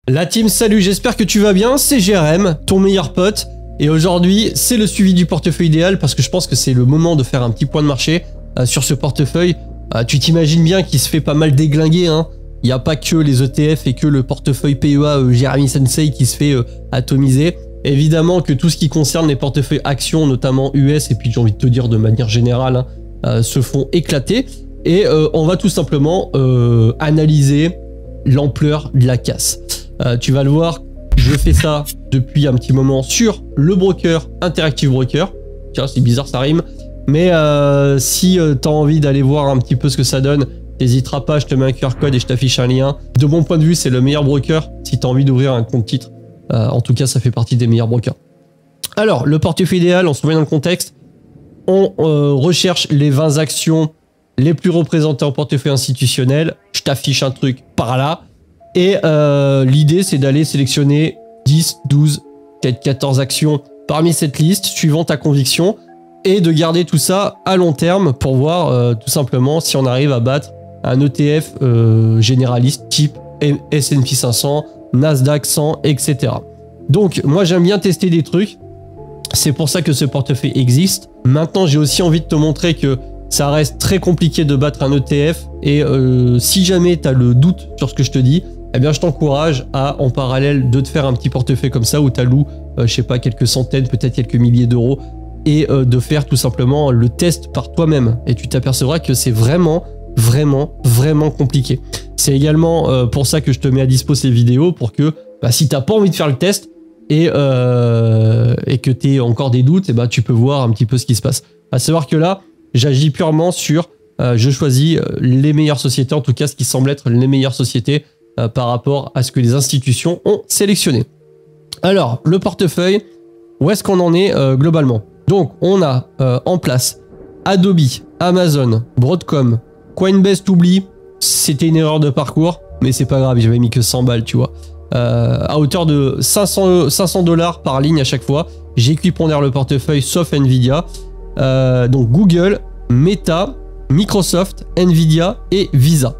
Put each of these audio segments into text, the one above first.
La team, salut, j'espère que tu vas bien, c'est JRM, ton meilleur pote, et aujourd'hui c'est le suivi du portefeuille idéal parce que je pense que c'est le moment de faire un petit point de marché sur ce portefeuille. Tu t'imagines bien qu'il se fait pas mal déglinguer, hein. Il n'y a pas que les ETF et que le portefeuille PEA Jérémy Sensei qui se fait atomiser. Évidemment que tout ce qui concerne les portefeuilles actions, notamment US, et puis j'ai envie de te dire de manière générale, hein, se font éclater. Et on va tout simplement analyser l'ampleur de la casse. Tu vas le voir, je fais ça depuis un petit moment sur le broker Interactive Broker. Tiens, c'est bizarre, ça rime. Mais si tu as envie d'aller voir un petit peu ce que ça donne, n'hésiteras pas, je te mets un QR code et je t'affiche un lien. De mon point de vue, c'est le meilleur broker si tu as envie d'ouvrir un compte titre. En tout cas, ça fait partie des meilleurs brokers. Alors, le portefeuille idéal, on se remet dans le contexte. On recherche les 20 actions les plus représentées en portefeuille institutionnel. Je t'affiche un truc par là. Et l'idée, c'est d'aller sélectionner 10, 12, peut-être 14 actions parmi cette liste, suivant ta conviction, et de garder tout ça à long terme pour voir tout simplement si on arrive à battre un ETF généraliste type S&P 500, Nasdaq 100, etc. Donc, moi, j'aime bien tester des trucs. C'est pour ça que ce portefeuille existe. Maintenant, j'ai aussi envie de te montrer que ça reste très compliqué de battre un ETF. Et si jamais tu as le doute sur ce que je te dis, eh bien, je t'encourage à, en parallèle, de te faire un petit portefeuille comme ça où tu alloues, je sais pas, quelques centaines, peut-être quelques milliers d'euros et de faire tout simplement le test par toi-même. Et tu t'apercevras que c'est vraiment compliqué. C'est également pour ça que je te mets à dispo ces vidéos pour que si tu n'as pas envie de faire le test et que tu aies encore des doutes, tu peux voir un petit peu ce qui se passe. À savoir que là, j'agis purement sur, je choisis les meilleures sociétés, en tout cas ce qui semble être les meilleures sociétés par rapport à ce que les institutions ont sélectionné. Alors, le portefeuille, où est-ce qu'on en est globalement? Donc, on a en place Adobe, Amazon, Broadcom, Coinbase, t'oublies, c'était une erreur de parcours, mais c'est pas grave, j'avais mis que 100 balles, tu vois. À hauteur de 500 $ par ligne à chaque fois, j'équipondère le portefeuille sauf Nvidia. Donc Google, Meta, Microsoft, Nvidia et Visa.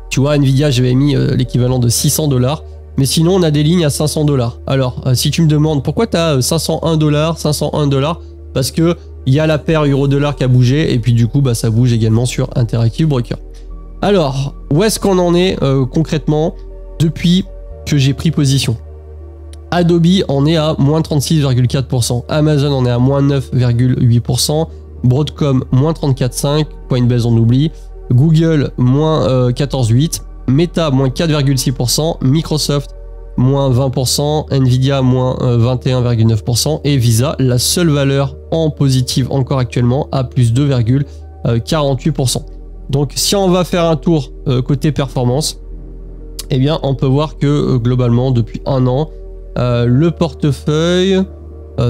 Tu vois, Nvidia, j'avais mis l'équivalent de 600 $. Mais sinon, on a des lignes à 500 $. Alors, si tu me demandes pourquoi tu as 501 $, 501 $, parce que il y a la paire euro-dollar qui a bougé, et puis du coup, ça bouge également sur Interactive Broker. Alors, où est-ce qu'on en est concrètement depuis que j'ai pris position? Adobe en est à moins 36,4%, Amazon en est à moins 9,8%, Broadcom moins 34,5%, Coinbase on oublie, Google moins 14,8%, Meta moins 4,6%, Microsoft moins 20%, Nvidia moins 21,9% et Visa, la seule valeur en positive encore actuellement, à plus 2,48%. Donc si on va faire un tour côté performance, eh bien on peut voir que globalement depuis un an, le portefeuille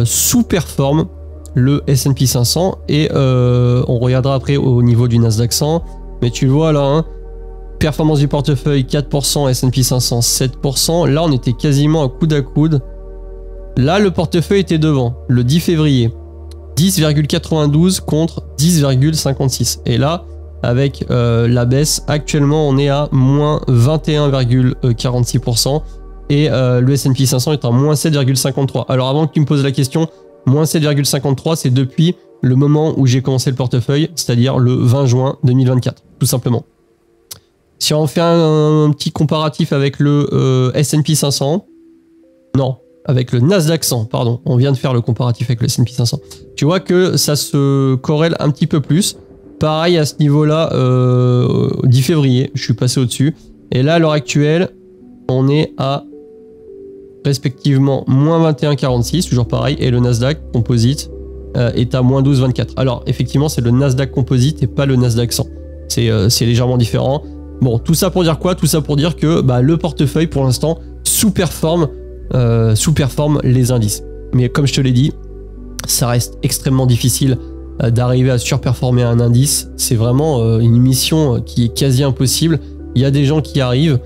sous-performe le S&P 500 et on regardera après au niveau du Nasdaq 100, mais tu le vois là, hein, performance du portefeuille 4%, S&P 500 7%, là on était quasiment à coude à coude. Là le portefeuille était devant, le 10 février, 10,92 contre 10,56 et là avec la baisse, actuellement on est à moins 21,46% et le S&P 500 est à moins 7,53. Alors avant que tu me poses la question, moins 7,53 c'est depuis le moment où j'ai commencé le portefeuille, c'est-à-dire le 20 juin 2024, tout simplement. Si on fait un petit comparatif avec le S&P 500, non, avec le Nasdaq 100, pardon, on vient de faire le comparatif avec le S&P 500, tu vois que ça se corrèle un petit peu plus. Pareil à ce niveau-là, 10 février, je suis passé au-dessus. Et là, à l'heure actuelle, on est à respectivement moins 21,46, toujours pareil. Et le Nasdaq Composite est à moins 12,24. Alors, effectivement, c'est le Nasdaq Composite et pas le Nasdaq 100. C'est légèrement différent. Bon, tout ça pour dire quoi? Tout ça pour dire que le portefeuille, pour l'instant, sous-performe les indices. Mais comme je te l'ai dit, ça reste extrêmement difficile d'arriver à surperformer un indice. C'est vraiment une mission qui est quasi impossible. Il y a des gens qui arrivent.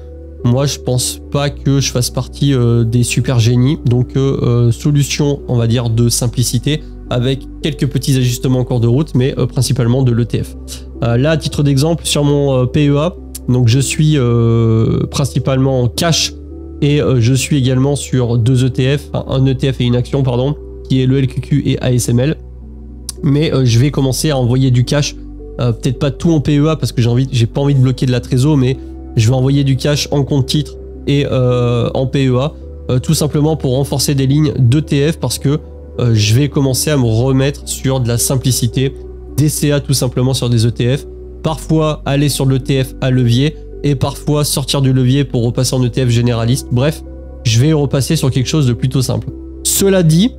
Moi, je pense pas que je fasse partie des super génies. Donc, solution, on va dire, de simplicité avec quelques petits ajustements en cours de route, mais principalement de l'ETF. Là, à titre d'exemple, sur mon PEA, donc je suis principalement en cash Et je suis également sur 2 ETF, enfin un ETF et une action, pardon, qui est le LQQ et ASML. Mais je vais commencer à envoyer du cash, peut-être pas tout en PEA parce que j'ai pas envie de bloquer de la trésor, mais je vais envoyer du cash en compte titre et en PEA, tout simplement pour renforcer des lignes d'ETF parce que je vais commencer à me remettre sur de la simplicité, des CA tout simplement sur des ETF, parfois aller sur l'ETF à levier et parfois sortir du levier pour repasser en ETF généraliste. Bref, je vais repasser sur quelque chose de plutôt simple. Cela dit,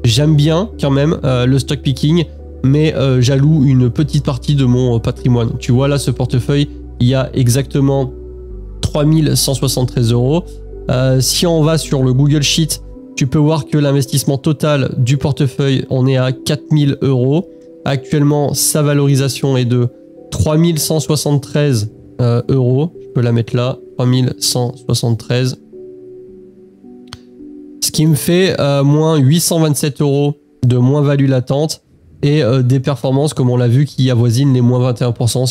j'aime bien quand même le stock picking, mais j'alloue une petite partie de mon patrimoine. Tu vois là, ce portefeuille, il y a exactement 3173 €. Si on va sur le Google Sheet, tu peux voir que l'investissement total du portefeuille, on est à 4000 €. Actuellement, sa valorisation est de 3173 €. Je peux la mettre là, 3173. Ce qui me fait moins 827 € de moins-value latente et des performances, comme on l'a vu, qui avoisinent les moins 21%.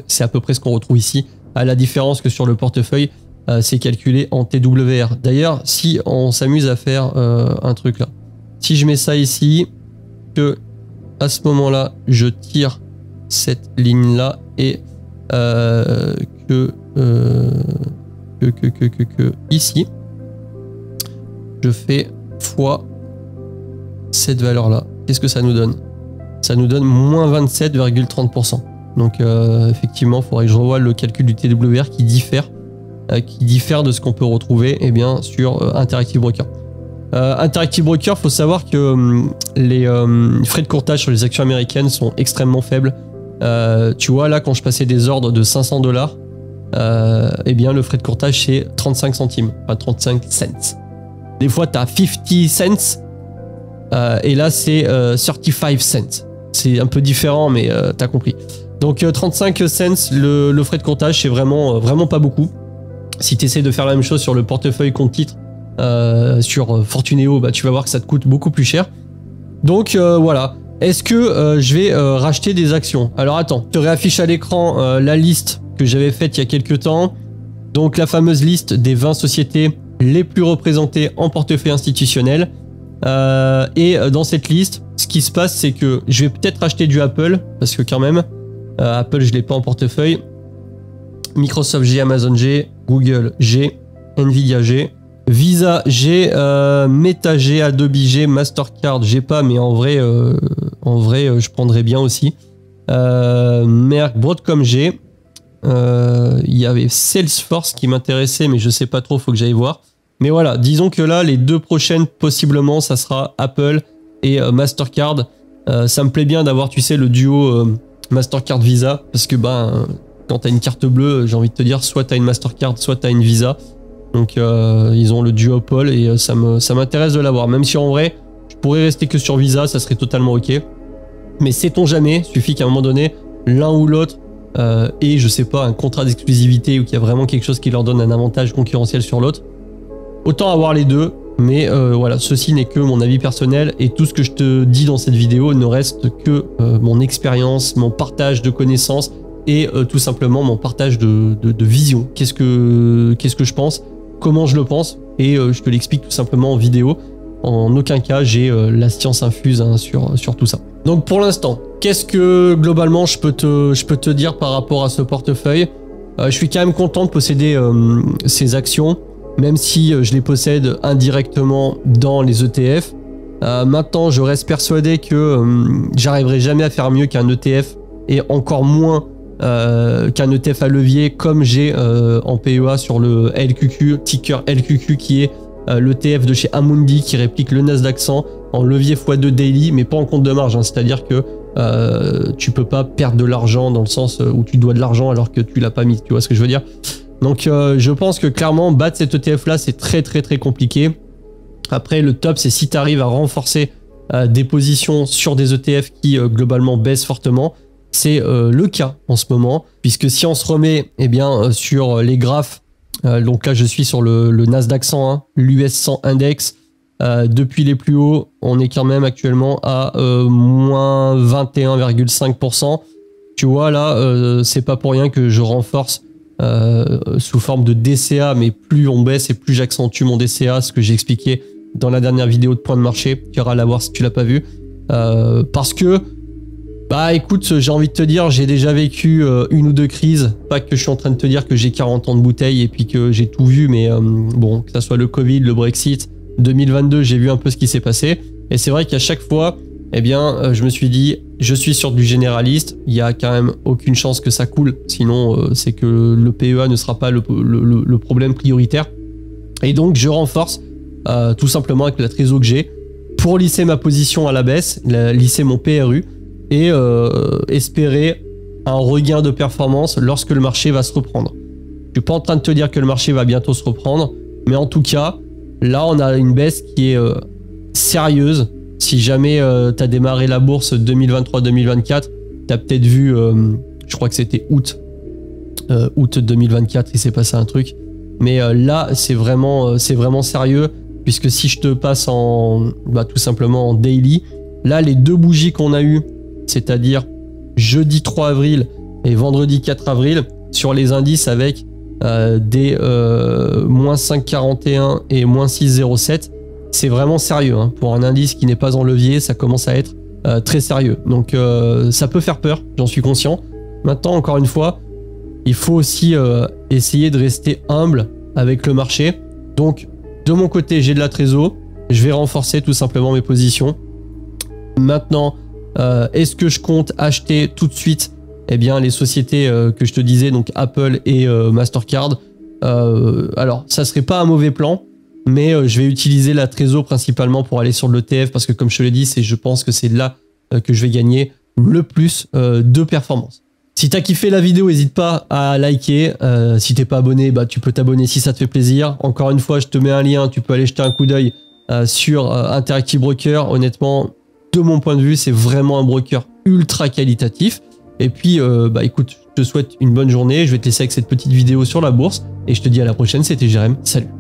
C'est à peu près ce qu'on retrouve ici, à la différence que sur le portefeuille, c'est calculé en TWR. D'ailleurs, si on s'amuse à faire un truc là, si je mets ça ici, que à ce moment-là, je tire cette ligne-là et que ici, je fais fois cette valeur-là. Qu'est-ce que ça nous donne? Ça nous donne moins 27,30%. Donc effectivement, il faudrait que je revoie le calcul du TWR qui diffère de ce qu'on peut retrouver bien, sur Interactive Broker. Interactive Broker, il faut savoir que les frais de courtage sur les actions américaines sont extrêmement faibles. Tu vois, là, quand je passais des ordres de 500 $, bien, le frais de courtage, c'est 35 centimes, pas 35 cents. Des fois, tu as 50 cents, et là, c'est 35 cents. C'est un peu différent, mais tu as compris. Donc, 35 cents, le frais de courtage, c'est vraiment pas beaucoup. Si tu essaies de faire la même chose sur le portefeuille compte titre, sur Fortuneo, tu vas voir que ça te coûte beaucoup plus cher. Donc, voilà. Est-ce que je vais racheter des actions? Alors attends, je te réaffiche à l'écran la liste que j'avais faite il y a quelques temps. Donc la fameuse liste des 20 sociétés les plus représentées en portefeuille institutionnel. Et dans cette liste, ce qui se passe, c'est que je vais peut-être acheter du Apple, parce que quand même, Apple, je ne l'ai pas en portefeuille. Microsoft G, Amazon G, Google G, Nvidia G. Visa G, Meta G, Adobe G, Mastercard G pas, mais en vrai je prendrais bien aussi. Merck, Broadcom G. Il y avait Salesforce qui m'intéressait, mais je sais pas trop, faut que j'aille voir. Mais voilà, disons que là, les deux prochaines, possiblement, ça sera Apple et Mastercard. Ça me plaît bien d'avoir, tu sais, le duo Mastercard Visa, parce que quand tu as une carte bleue, j'ai envie de te dire, soit tu as une Mastercard, soit tu as une Visa. Donc ils ont le duopole et ça m'intéresse de l'avoir. Même si en vrai, je pourrais rester que sur Visa, ça serait totalement ok. Mais sait-on jamais, suffit qu'à un moment donné, l'un ou l'autre ait, je sais pas, un contrat d'exclusivité ou qu'il y a vraiment quelque chose qui leur donne un avantage concurrentiel sur l'autre. Autant avoir les deux, mais voilà, ceci n'est que mon avis personnel et tout ce que je te dis dans cette vidéo ne reste que mon expérience, mon partage de connaissances et tout simplement mon partage de vision. Qu'est-ce que je pense, comment je le pense, et je te l'explique tout simplement en vidéo. En aucun cas, j'ai la science infuse sur tout ça. Donc pour l'instant, qu'est-ce que globalement je peux te dire par rapport à ce portefeuille? Je suis quand même content de posséder ces actions, même si je les possède indirectement dans les ETF. Maintenant, je reste persuadé que j'arriverai jamais à faire mieux qu'un ETF, et encore moins qu'un ETF à levier comme j'ai en PEA sur le LQQ, ticker LQQ, qui est l'ETF de chez Amundi qui réplique le Nasdaq 100 en levier x2 daily, mais pas en compte de marge, hein. C'est-à-dire que tu peux pas perdre de l'argent dans le sens où tu dois de l'argent alors que tu l'as pas mis, tu vois ce que je veux dire? Donc je pense que clairement battre cet ETF là c'est très compliqué. Après le top, c'est si tu arrives à renforcer des positions sur des ETF qui globalement baissent fortement. C'est le cas en ce moment, puisque si on se remet sur les graphes, donc là je suis sur le Nasdaq 100, l'US 100 Index, depuis les plus hauts, on est quand même actuellement à moins 21,5%. Tu vois là, c'est pas pour rien que je renforce sous forme de DCA, mais plus on baisse et plus j'accentue mon DCA, ce que j'ai expliqué dans la dernière vidéo de point de marché. Tu iras la voir si tu l'as pas vu. Parce que, bah écoute, j'ai envie de te dire, j'ai déjà vécu une ou deux crises. Pas que je suis en train de te dire que j'ai 40 ans de bouteille et puis que j'ai tout vu, mais bon, que ça soit le Covid, le Brexit, 2022, j'ai vu un peu ce qui s'est passé. Et c'est vrai qu'à chaque fois, eh bien, je me suis dit, je suis sur du généraliste, il y a quand même aucune chance que ça coule, sinon c'est que le PEA ne sera pas le problème prioritaire. Et donc, je renforce tout simplement avec la trésor que j'ai pour lisser ma position à la baisse, lisser mon PRU et espérer un regain de performance lorsque le marché va se reprendre. Je suis pas en train de te dire que le marché va bientôt se reprendre, mais en tout cas, là, on a une baisse qui est sérieuse. Si jamais tu as démarré la bourse 2023-2024, tu as peut-être vu, je crois que c'était août 2024, il s'est passé un truc. Mais là, c'est vraiment sérieux, puisque si je te passe en, tout simplement en daily, là, les deux bougies qu'on a eues, c'est-à-dire jeudi 3 avril et vendredi 4 avril, sur les indices avec des moins 5,41 et moins 6,07, c'est vraiment sérieux. Hein. Pour un indice qui n'est pas en levier, ça commence à être très sérieux. Donc ça peut faire peur, j'en suis conscient. Maintenant, encore une fois, il faut aussi essayer de rester humble avec le marché. Donc, de mon côté, j'ai de la trésor. Je vais renforcer tout simplement mes positions. Maintenant, est-ce que je compte acheter tout de suite eh bien, les sociétés que je te disais, donc Apple et Mastercard? Alors, ça serait pas un mauvais plan, mais je vais utiliser la trésor principalement pour aller sur l'ETF parce que, comme je te l'ai dit, je pense que c'est là que je vais gagner le plus de performance. Si tu as kiffé la vidéo, n'hésite pas à liker. Si t'es pas abonné, tu peux t'abonner si ça te fait plaisir. Encore une fois, je te mets un lien, tu peux aller jeter un coup d'œil sur Interactive Broker. Honnêtement, de mon point de vue, c'est vraiment un broker ultra qualitatif. Et puis, écoute, je te souhaite une bonne journée. Je vais te laisser avec cette petite vidéo sur la bourse. Et je te dis à la prochaine, c'était Jérém. Salut!